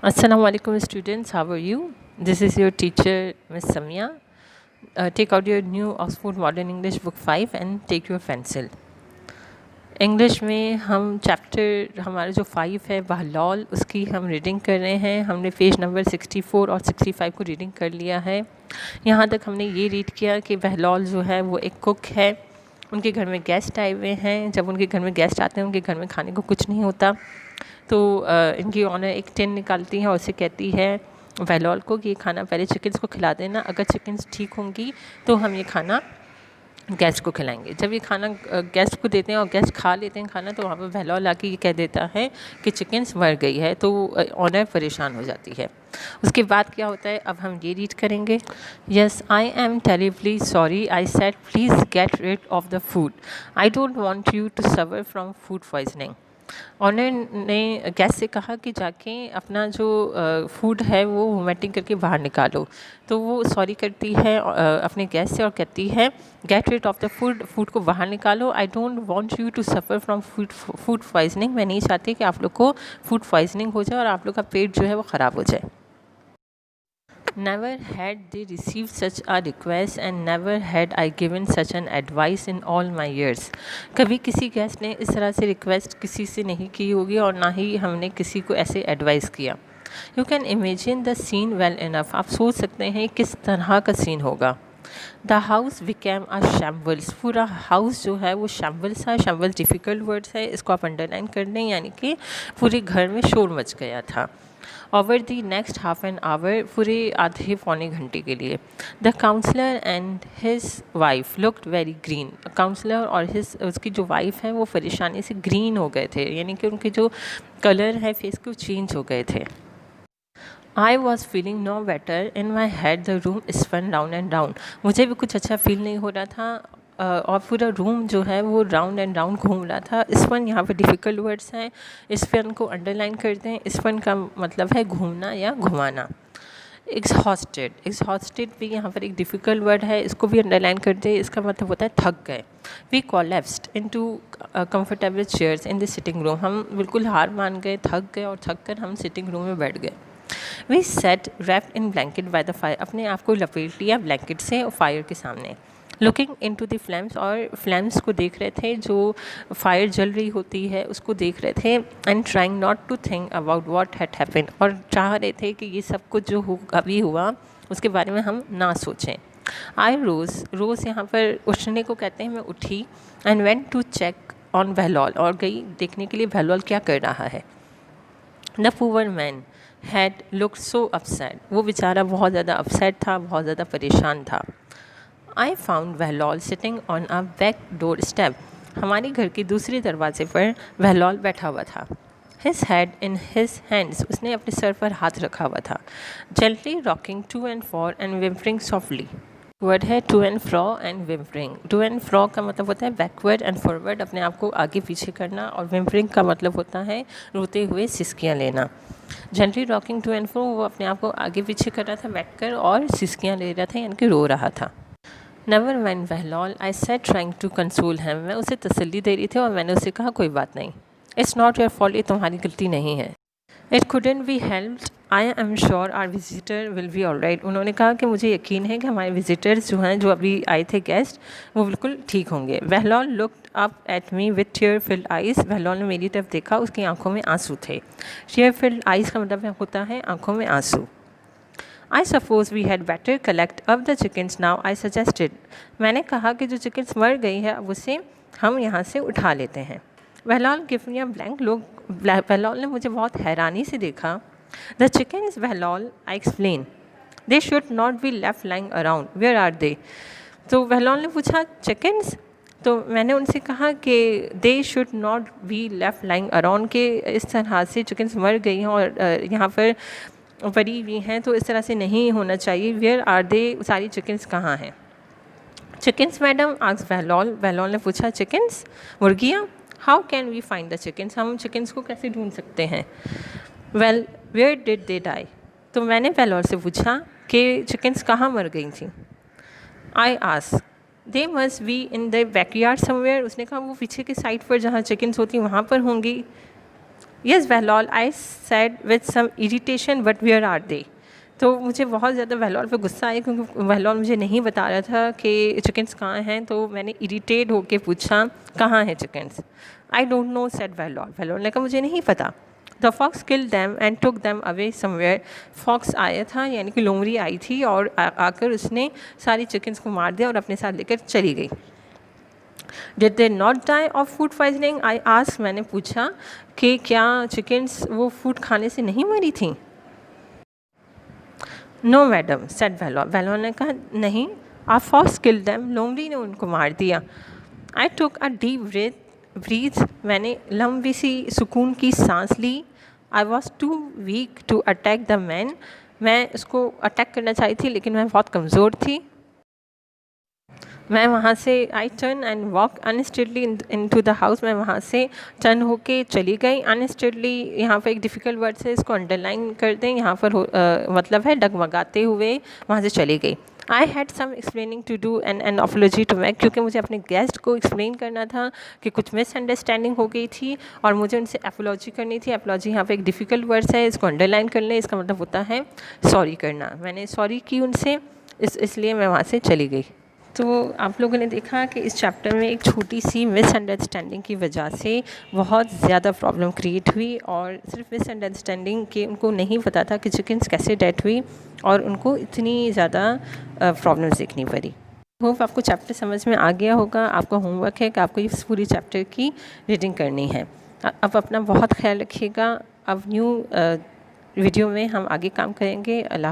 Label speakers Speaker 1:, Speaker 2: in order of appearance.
Speaker 1: Assalamu alaikum students, how are you? This is your teacher Miss Samia. Take out your new Oxford Modern English book 5 and take your pencil. English में हम chapter हमारा जो 5 है बहलौल उसकी हम reading कर रहे हैं। हमने पेज नंबर 64 और 65 को रीडिंग कर लिया है। यहाँ तक हमने ये रीड किया कि बहलौल जो है वो एक कुक है। उनके घर में गेस्ट आए हुए हैं। जब उनके घर में गेस्ट आते हैं उनके घर में खाने को कुछ नहीं होता, तो इनकी ऑनर एक टिन निकालती है और उसे कहती है बहलौल को कि ये खाना पहले चिकन्स को खिला देना, अगर चिकन्स ठीक होंगी तो हम ये खाना गेस्ट को खिलाएंगे। जब ये खाना गेस्ट को देते हैं और गेस्ट खा लेते हैं खाना, तो वहाँ पर बहलौल आके ये कह देता है कि चिकन्स मर गई है, तो ऑनर परेशान हो जाती है। उसके बाद क्या होता है, अब हम ये रीड करेंगे। Yes, I am terribly sorry, I said please get rid of the food, I don't want you to suffer from food poisoning. Owner ने गेस्ट से कहा कि जाके अपना जो फूड है वो वोमिटिंग करके बाहर निकालो। तो वो सॉरी करती है अपने गेस्ट से और कहती है get rid of the food, food को बाहर निकालो। I don't want you to suffer from food poisoning, मैं नहीं चाहती कि आप लोग को फूड पॉइजनिंग हो जाए और आप लोग का पेट जो है वो ख़राब हो जाए। Never had they received such a request and never had I given such an advice in all my years. कभी किसी गेस्ट ने इस तरह से रिक्वेस्ट किसी से नहीं की होगी और ना ही हमने किसी को ऐसे एडवाइस किया। You can imagine the scene well enough, आप सोच सकते हैं किस तरह का सीन होगा। The house became a shambles, पूरा हाउस जो है वो शैम्बल्स है। शैम्बल्स डिफ़िकल्ट वर्ड्स है, इसको आप अंडरलाइन कर लें, यानी कि पूरे घर में शोर मच गया था। Over the next half an hour, पूरे आधे पौने घंटे के लिए। The counsellor and his wife looked very green, counsellor और उसकी जो वाइफ है वो परेशानी से ग्रीन हो गए थे, यानी कि उनके जो कलर है फेस के वो चेंज हो गए थे। I was feeling no better, in my head the room spun round and round, मुझे भी कुछ अच्छा फील नहीं हो रहा था और पूरा रूम जो है वो राउंड एंड राउंड घूम रहा था। स्पन यहाँ पर डिफ़िकल्ट वर्ड्स हैं, स्पन को अंडरलाइन करते हैं। स्पन का मतलब है घूमना या घुमाना। एग्जॉस्टेड, एग्जॉस्टेड भी यहाँ पर एक डिफ़िकल्ट वर्ड है, इसको भी अंडरलाइन करते हैं। इसका मतलब होता है थक गए। We collapsed into comfortable chairs in the sitting room, हम बिल्कुल हार मान गए, थक गए और थक कर हम सिटिंग रूम में बैठ गए। We sat wrapped in blanket by the fire, अपने आप को लपेट लिया ब्लैंकेट से और फायर के सामने। लुकिंग इनटू द फ्लैम्स, और फ्लैम्स को देख रहे थे, जो फायर जल रही होती है उसको देख रहे थे। And trying not to think about what had happened, और चाह रहे थे कि ये सब कुछ जो अभी हुआ उसके बारे में हम ना सोचें। आई रोज़, रोज़ यहाँ पर उठने को कहते हैं, मैं उठी। And went to check on Bahlol, और गई देखने के लिए बहलौल क्या कर रहा है। The poor man had look so upset, वो बेचारा बहुत ज़्यादा अपसेट था, बहुत ज़्यादा परेशान था। I found Bahlol sitting on a back door step, हमारे घर के दूसरे दरवाजे पर बहलौल बैठा हुआ था। His head in his hands, उसने अपने सर पर हाथ रखा हुआ था। Gently rocking to and fro and whimpering softly, word है to and fro and whimpering. To and fro का मतलब होता है बैकवर्ड एंड फॉरवर्ड, अपने आप को आगे पीछे करना, और विम्परिंग का मतलब होता है रोते हुए सिसकियाँ लेना। Gently rocking to and fro, वो अपने आप को आगे पीछे कर रहा था बैठकर और सिसकियाँ ले रहा था, यानी कि रो रहा था। Never mind Bahlol, I said trying to console him, मैं उसे तसल्ली दे रही थी और मैंने उसे कहा कोई बात नहीं, इट्स नॉट योर फॉल्ट, ये तुम्हारी गलती नहीं है। It couldn't be helped, I am sure our visitor will be all right, उन्होंने कहा कि मुझे यकीन है कि हमारे विजिटर्स जो हैं, जो अभी आए थे गेस्ट, वो बिल्कुल ठीक होंगे। Bahlol looked up at me with tear filled eyes, Bahlol ने मेरी तरफ देखा, उसकी आंखों में आंसू थे। टीयर फिल्ड आइज़ का मतलब होता है आंखों में आंसू। I suppose we had better collect up the chickens now, I suggested, मैंने कहा कि जो चिकन्स मर गई है अब उसे हम यहाँ से उठा लेते हैं। Bahlol give me a blank look, Bahlol ने मुझे बहुत हैरानी से देखा। The chickens Bahlol, I explain, they should not be left lying around, where are they, तो बहलौल ने पूछा चिकन्स, तो मैंने उनसे कहा कि दे should not be left lying around, के इस तरह से चिकन्स मर गई हैं और यहाँ पर पड़ी हुई हैं, तो इस तरह से नहीं होना चाहिए। वेयर आर दे, सारी चिकन्स कहाँ हैं। Chickens madam, asked Bahlol, Bahlol ने पूछा चिकन्स, मुर्गियाँ। How can we find the chickens, हम चिकन्स को कैसे ढूंढ सकते हैं। Well where did they die, तो मैंने बहलौल से पूछा कि चिकन्स कहाँ मर गई थी। I asked, they must be in the backyard somewhere, उसने कहा वो पीछे की साइड पर जहाँ चिकन्स होती वहाँ पर होंगी। Yes Bahlol, I said with some irritation, but where are they. तो मुझे बहुत ज़्यादा बहलौल पे गुस्सा आया क्योंकि बहलौल मुझे नहीं बता रहा था कि चिकन्स कहाँ हैं। तो मैंने इरिटेट होके पूछा कहाँ हैं chickens. I don't know said Bahlol. Bahlol ने कहा मुझे नहीं पता। The fox killed them and took them away somewhere. Fox आया था यानी कि लोमड़ी आई थी और आकर उसने सारी चिकन्स को मार दिया और अपने साथ लेकर चली गई। Did they not die of food poisoning, I ask, मैंने पूछा कि क्या चिकन्स वो फूड खाने से नहीं मरी थी। No madam said Bahlol. Bahlol ने कहा नहीं, आ फॉक्स किल्ड दैम, लोमड़ी ने उनको मार दिया। आई टुक अ डीप ब्रीथ, मैंने लंबी सी सुकून की सांस ली। I was too weak to attack the man, मैं उसको अटैक करना चाही थी लेकिन मैं बहुत कमज़ोर थी। मैं वहाँ से I turn and walk unsteadily into the house, मैं वहाँ से टर्न होके चली गई। अनस्टेडली यहाँ पर एक डिफ़िकल्ट वर्ड है, इसको अंडरलाइन कर दें। यहाँ पर मतलब है डगमगाते हुए वहाँ से चली गई। I had some explaining to do an apology to Mac, क्योंकि मुझे अपने गेस्ट को एक्सप्लेन करना था कि कुछ मिसअंडरस्टैंडिंग हो गई थी और मुझे उनसे अपॉलॉजी करनी थी। अपॉलॉजी यहाँ पे एक डिफ़िकल्ट वर्ड्स है, इसको अंडरलाइन कर लें। इसका मतलब होता है सॉरी करना। मैंने सॉरी की उनसे, इसलिए मैं वहाँ से चली गई। तो आप लोगों ने देखा कि इस चैप्टर में एक छोटी सी मिसअंडरस्टैंडिंग की वजह से बहुत ज़्यादा प्रॉब्लम क्रिएट हुई और सिर्फ मिसअंडरस्टैंडिंग के उनको नहीं पता था कि चिकन्स कैसे डेथ हुई और उनको इतनी ज़्यादा प्रॉब्लम्स देखनी पड़ी। होप आपको चैप्टर समझ में आ गया होगा। आपका होमवर्क है कि आपको इस पूरी चैप्टर की रीडिंग करनी है। अब अपना बहुत ख्याल रखिएगा। अब न्यू वीडियो में हम आगे काम करेंगे। अल्लाह।